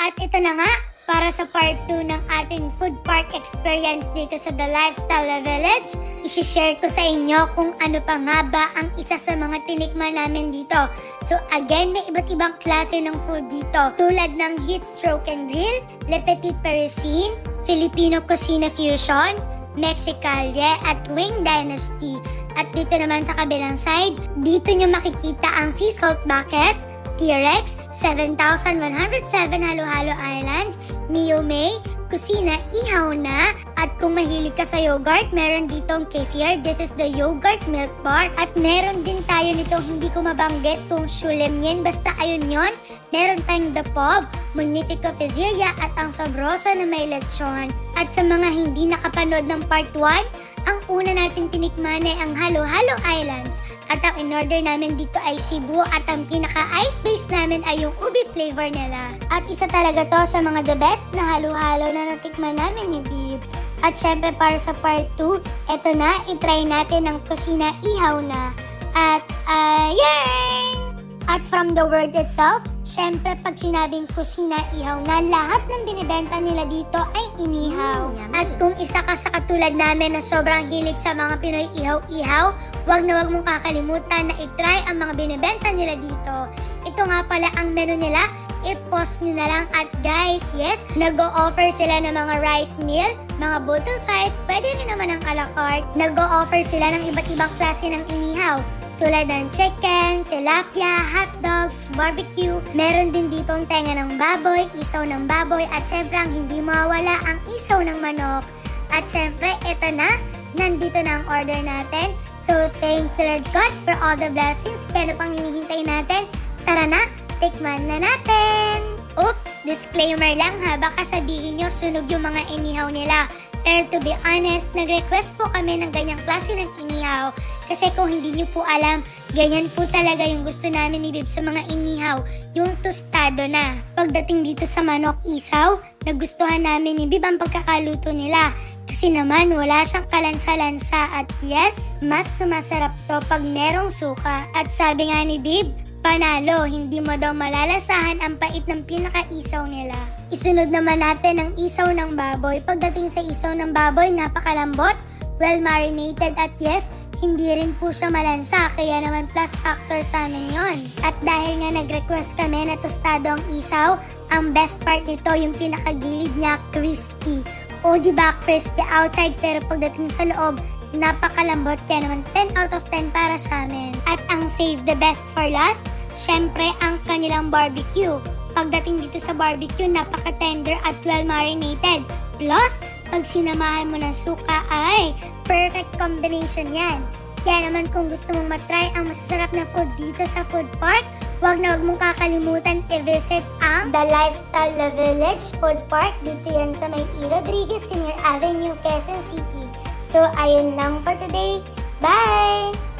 At ito na nga, para sa part 2 ng ating food park experience dito sa The Lifestyle Village, isi-share ko sa inyo kung ano pa nga ba ang isa sa mga tinikman namin dito. So again, may iba't ibang klase ng food dito, tulad ng Heat Stroke and Grill, Le Petit Parisien, Filipino Cuisine Fusion, Mexicalia at Wing Dynasty. At dito naman sa kabilang side, dito nyo makikita ang Sea Salt Bucket, T-Rex, 7,107 Halo-Halo Islands, Mio May, Kusina Ihaw Na, at kung mahilig ka sa yogurt, meron ditong kefir. This is the yogurt milk bar. At meron din tayo nito, hindi ko mabanggit kung Shulemyen, basta ayun yon. Meron tayong The Pob, Munifico Pizzeria at ang Sabroso na may lechon. At sa mga hindi nakapanood ng part 1, ang una natin tinikman ay ang Halo-Halo Islands. At ang in-order namin dito ay Cebu at ang pinaka-ice base namin ay yung ubi flavor nila. At isa talaga to sa mga the best na halo-halo na natikman namin ni Bib. At syempre para sa part 2, eto na, itry natin ang Kusina Ihaw Na. At yay! At from the word itself, syempre pag sinabing Kusina Ihaw Na, lahat ng binibenta nila dito ay inihaw. At kung isa ka sa katulad namin na sobrang hilig sa mga Pinoy ihaw-ihaw, wag na wag mong kakalimutan na itry ang mga binibenta nila dito. Ito nga pala ang menu nila, i-post nyo na lang. At guys, yes, nag-o-offer sila ng mga rice meal, mga bottle fight, pwede rin naman ang a la carte. Nag-o-offer sila ng iba't ibang klase ng inihaw, tulad ng chicken, tilapia, hotdogs, barbecue. Meron din ditong tenga ng baboy, isaw ng baboy, at syempre ang hindi mawawala ang isaw ng manok. At syempre, eto na, nandito na ang order natin. So, thank you Lord God for all the blessings. Kaya ano pang hinihintay natin? Tara na, tikman na natin! Oops, disclaimer lang ha, baka sabihin nyo sunog yung mga inihaw nila. Pero to be honest, nag-request po kami ng ganyang klase ng inihaw. Kasi kung hindi nyo po alam, ganyan po talaga yung gusto namin ni Bib sa mga inihaw, yung tostado na. Pagdating dito sa manok isaw, nagustuhan namin ni Bib ang pagkakaluto nila. Kasi naman wala siyang kalansa-lansa at yes, mas sumasarap to pag merong suka. At sabi nga ni Bib, panalo, hindi mo daw malalasahan ang pait ng pinaka-isaw nila. Isunod naman natin ang isaw ng baboy. Pagdating sa isaw ng baboy, napakalambot, well marinated at yes, hindi rin po siya malansa, kaya naman plus factor sa amin yon. At dahil nga nag-request kami na tostado ang isaw, ang best part nito yung pinakagilid niya, crispy. O diba, crispy outside pero pagdating sa loob, napakalambot, kaya naman 10 out of 10 para sa amin. At ang save the best for last, syempre ang kanilang barbecue. Pagdating dito sa barbecue, napaka-tender at well marinated. Plus, pag sinamahan mo ng suka ay perfect combination yan. Kaya naman kung gusto mong matry ang masasarap na food dito sa food park, wag na wag mong kakalimutan i-visit ang The Lifestyle Village Food Park. Dito yan sa may E. Rodriguez Senior Avenue, Quezon City. So ayun lang for today. Bye!